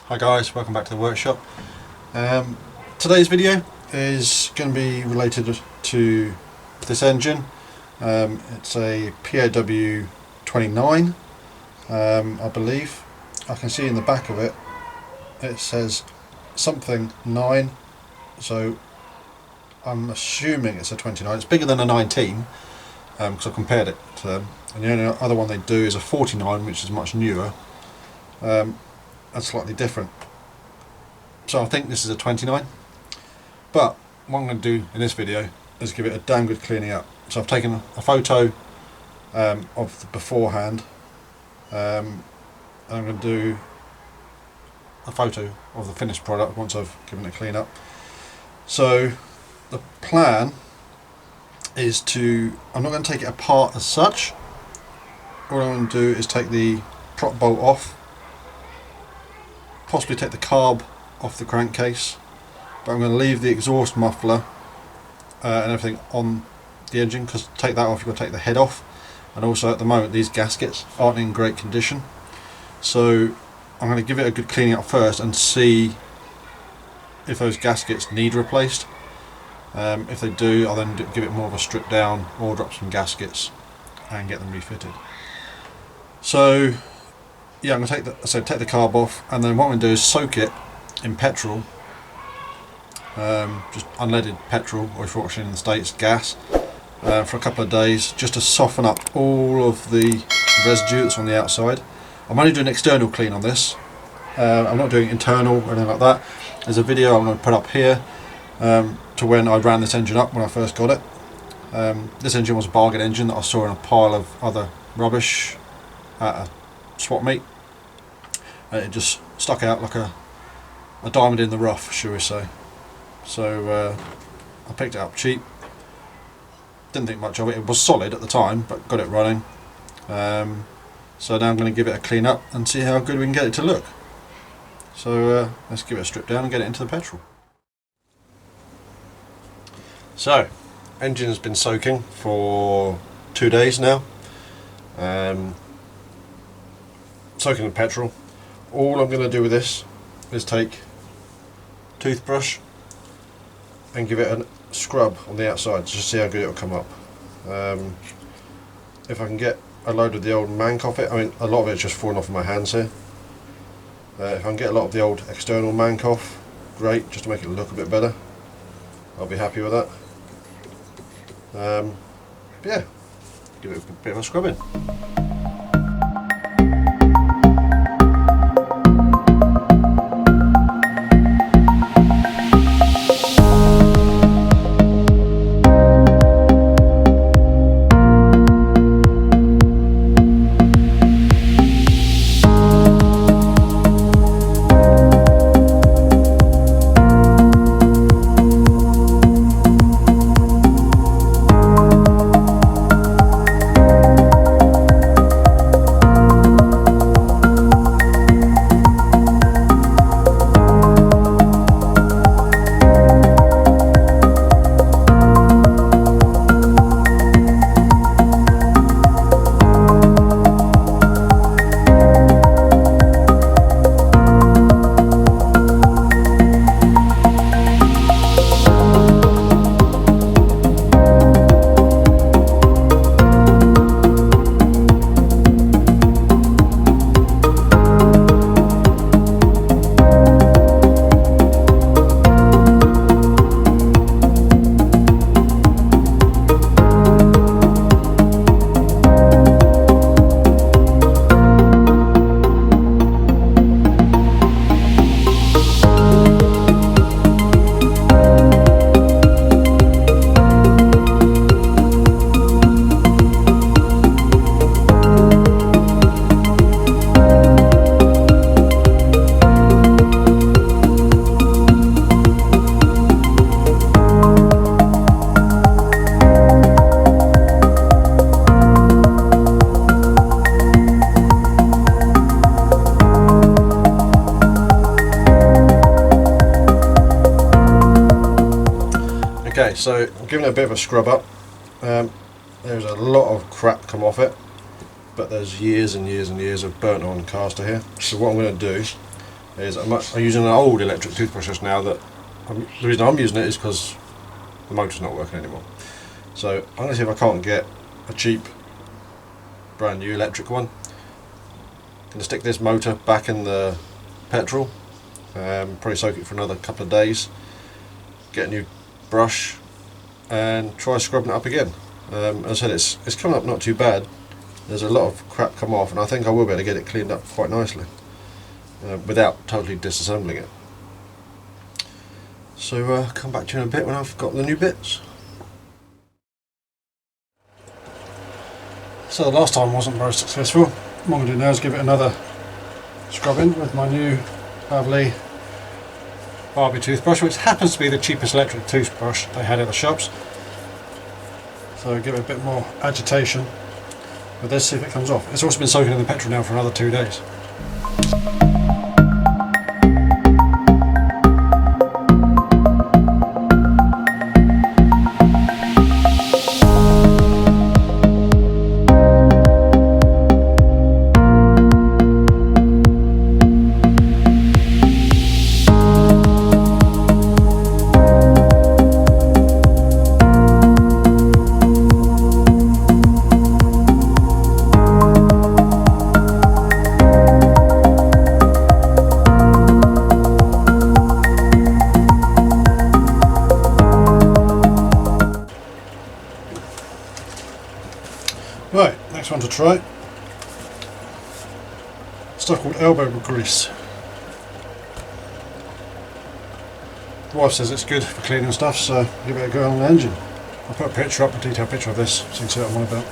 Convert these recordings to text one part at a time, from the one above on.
Hi guys, welcome back to the workshop. Today's video is going to be related to this engine. It's a PAW 29, I believe. I can see in the back of it, it says something 9, so I'm assuming it's a 29. It's bigger than a 19 because I compared it to them. And the only other one they do is a 49, which is much newer. And slightly different. So I think this is a 29, but what I'm going to do in this video is give it a damn good cleaning up. So I've taken a photo of the beforehand, and I'm going to do a photo of the finished product once I've given it a clean up. So the plan is I'm not going to take it apart as such. All I'm going to do is take the prop bolt off, possibly take the carb off the crankcase, but I'm going to leave the exhaust muffler and everything on the engine, because to take that off you've got to take the head off, and also at the moment these gaskets aren't in great condition, so I'm going to give it a good cleaning up first and see if those gaskets need replaced. If they do, I'll then give it more of a strip down, or drop some gaskets and get them refitted. So yeah, I'm going to take the carb off, and then what I'm going to do is soak it in petrol, just unleaded petrol, or if you're watching in the States, gas, for a couple of days, just to soften up all of the residue that's on the outside. I'm only doing external clean on this. I'm not doing internal or anything like that. There's a video I'm going to put up here to when I ran this engine up when I first got it. This engine was a bargain engine that I saw in a pile of other rubbish at a swap meet, and it just stuck out like a diamond in the rough, shall we say. So I picked it up cheap, didn't think much of it. It was solid at the time, but got it running. So now I'm going to give it a clean up and see how good we can get it to look. So let's give it a strip down and get it into the petrol. So engine has been soaking for 2 days now, soaking in petrol. All I'm going to do with this is take toothbrush and give it a scrub on the outside just to see how good it will come up. If I can get a load of the old mank off it, I mean a lot of it's just falling off of my hands here. If I can get a lot of the old external mank off, great, just to make it look a bit better. I'll be happy with that. Yeah, give it a bit of a scrubbing. Okay, so I'm giving it a bit of a scrub up. There's a lot of crap come off it, but there's years and years and years of burnt on caster here. So what I'm going to do is I'm using an old electric toothbrush just now. The reason I'm using it is because the motor's not working anymore. So I'm going to see if I can't get a cheap brand new electric one. I'm going to stick this motor back in the petrol, probably soak it for another couple of days, get a new brush and try scrubbing it up again. As I said, it's coming up not too bad. There's a lot of crap come off, and I think I will be able to get it cleaned up quite nicely without totally disassembling it. So come back to you in a bit when I've got the new bits. So the last time wasn't very successful. What I'm going to do now is give it another scrubbing with my new lovely Barbie toothbrush, which happens to be the cheapest electric toothbrush they had at the shops. So give it a bit more agitation with this, see if it comes off. It's also been soaking in the petrol now for another 2 days. Right, next one to try. Stuff called elbow grease. The wife says it's good for cleaning stuff, so give it a go on the engine. I'll put a picture up, a detailed picture of this, so you can see what I'm on about.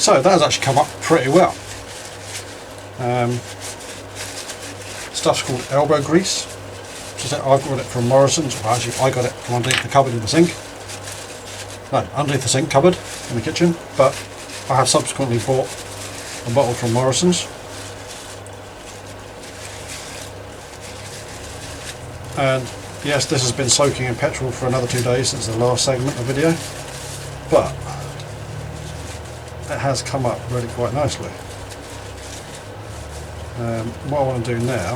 So that has actually come up pretty well. Stuff's called elbow grease. I've got it from Morrison's, or actually I got it from underneath the cupboard in the sink. No, underneath the sink cupboard in the kitchen, but I have subsequently bought a bottle from Morrison's. And yes, this has been soaking in petrol for another 2 days since the last segment of video, but it has come up really quite nicely. What I want to do now,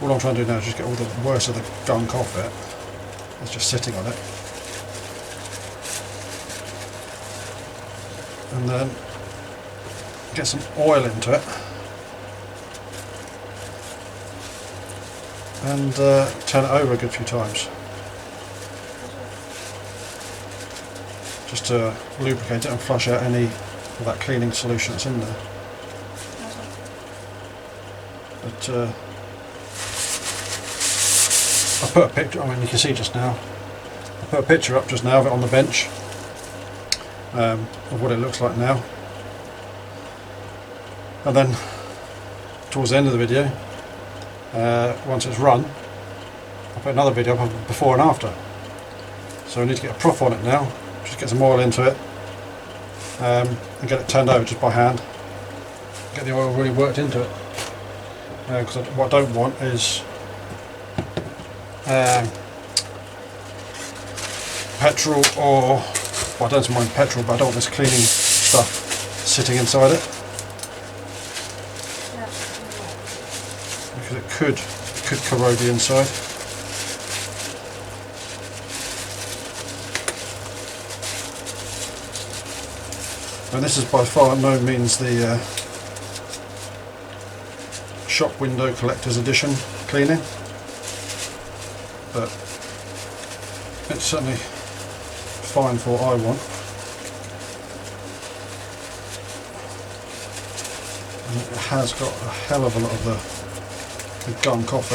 all I'm trying to do now is just get all the worst of the gunk off it. It's just sitting on it. And then get some oil into it. And turn it over a good few times. Just to lubricate it and flush out any of that cleaning solution that's in there. But I put a picture, I mean you can see just now, I put a picture up just now of it on the bench, of what it looks like now. And then towards the end of the video, once it's run, I'll put another video up of before and after. So I need to get a prop on it now, just get some oil into it, and get it turned over just by hand. Get the oil really worked into it. Because what I don't want is petrol, or well, I don't mind petrol, but I don't want this cleaning stuff sitting inside it, because it could corrode the inside. And this is by far no means the shop window collector's edition cleaning, but it's certainly fine for what I want. And it has got a hell of a lot of the gunk off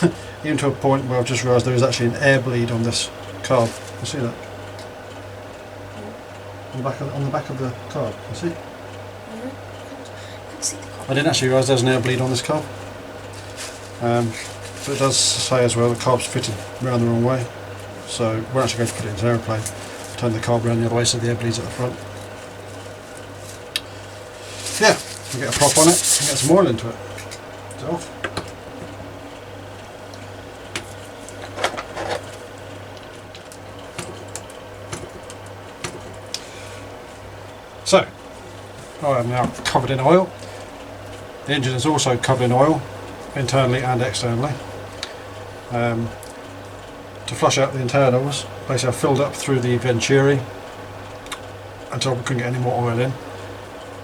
it. Even to a point where I've just realised there is actually an air bleed on this carb. You see that? On the back of the carb, you see? I didn't actually realise there was an air bleed on this carb. But it does say as well the carb's fitted around the wrong way. So we're actually going to put it into an aeroplane, turn the carb around the other way so the air bleed's at the front. Yeah, we'll get a prop on it and get some oil into it. It's off. So, I am now covered in oil. The engine is also covered in oil, internally and externally. To flush out the internals, basically I've filled up through the venturi until we couldn't get any more oil in.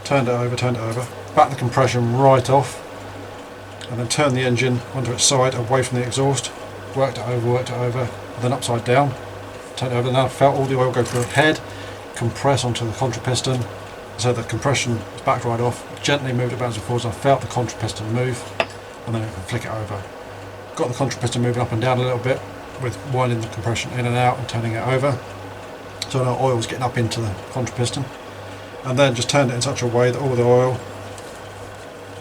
Turned it over, back the compression right off, and then turned the engine onto its side away from the exhaust, worked it over, and then upside down, turned it over, and then I felt all the oil go through the head, compress onto the contra piston, so the compression is backed right off, gently moved it backwards and forwards. I felt the contra piston move, and then I can flick it over. Got the contra piston moving up and down a little bit, with winding the compression in and out and turning it over, so now oil was getting up into the contra piston, and then just turned it in such a way that all the oil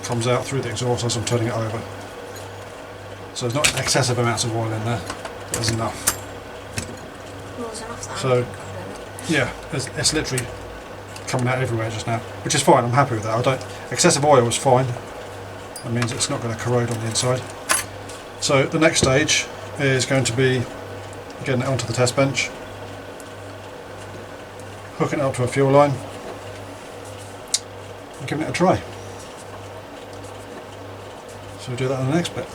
comes out through the exhaust as I'm turning it over. So there's not excessive amounts of oil in there, but there's enough. Well, there's enough that so yeah, it's literally coming out everywhere just now, which is fine. I'm happy with that. Excessive oil is fine. That means it's not going to corrode on the inside. So the next stage is going to be getting it onto the test bench, hooking it up to a fuel line, and giving it a try. So we'll do that in the next bit.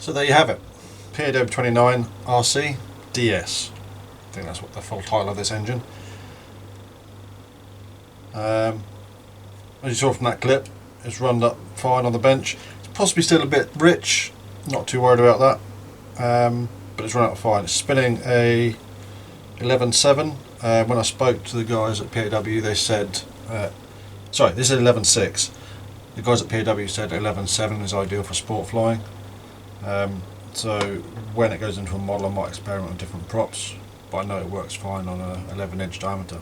So there you have it, PAW 29 RC DS. I think that's what the full title of this engine. As you saw from that clip, it's run up fine on the bench. It's possibly still a bit rich, not too worried about that, but it's run up fine. It's spinning a 11.7. When I spoke to the guys at PAW, they said, sorry, this is 11.6. The guys at PAW said 11.7 is ideal for sport flying. So when it goes into a model, I might experiment with different props, but I know it works fine on a 11-inch diameter.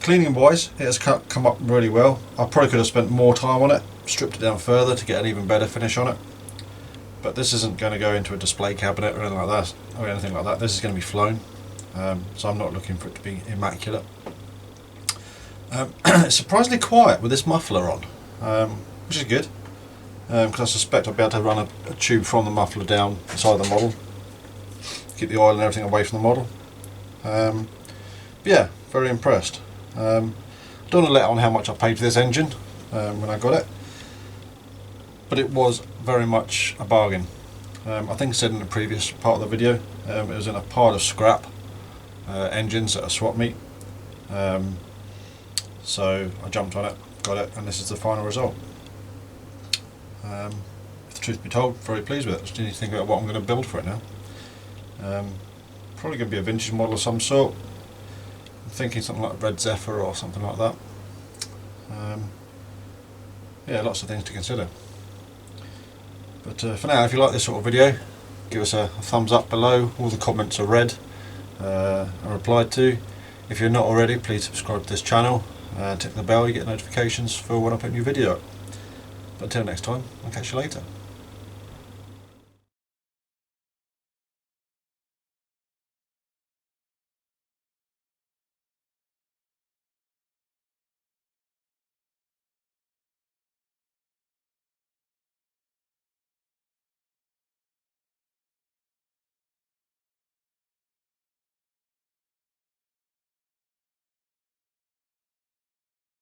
Cleaning wise, it has come up really well. I probably could have spent more time on it, stripped it down further to get an even better finish on it. But this isn't going to go into a display cabinet or anything like that. This is going to be flown, so I'm not looking for it to be immaculate. It's surprisingly quiet with this muffler on, which is good, because I suspect I'll be able to run a tube from the muffler down inside the model, keep the oil and everything away from the model. But yeah, very impressed. I don't want to let on how much I paid for this engine when I got it, but it was very much a bargain. I think I said in the previous part of the video, it was in a pile of scrap engines at a swap meet. So I jumped on it, got it, and this is the final result. If the truth be told, very pleased with it. Just need to think about what I'm going to build for it now. Probably going to be a vintage model of some sort. I'm thinking something like Red Zephyr or something like that. Yeah, lots of things to consider. But for now, if you like this sort of video, give us a thumbs up below. All the comments are read and replied to. If you're not already, please subscribe to this channel. Tick the bell, you get notifications for when I put a new video up. But until next time, I'll catch you later.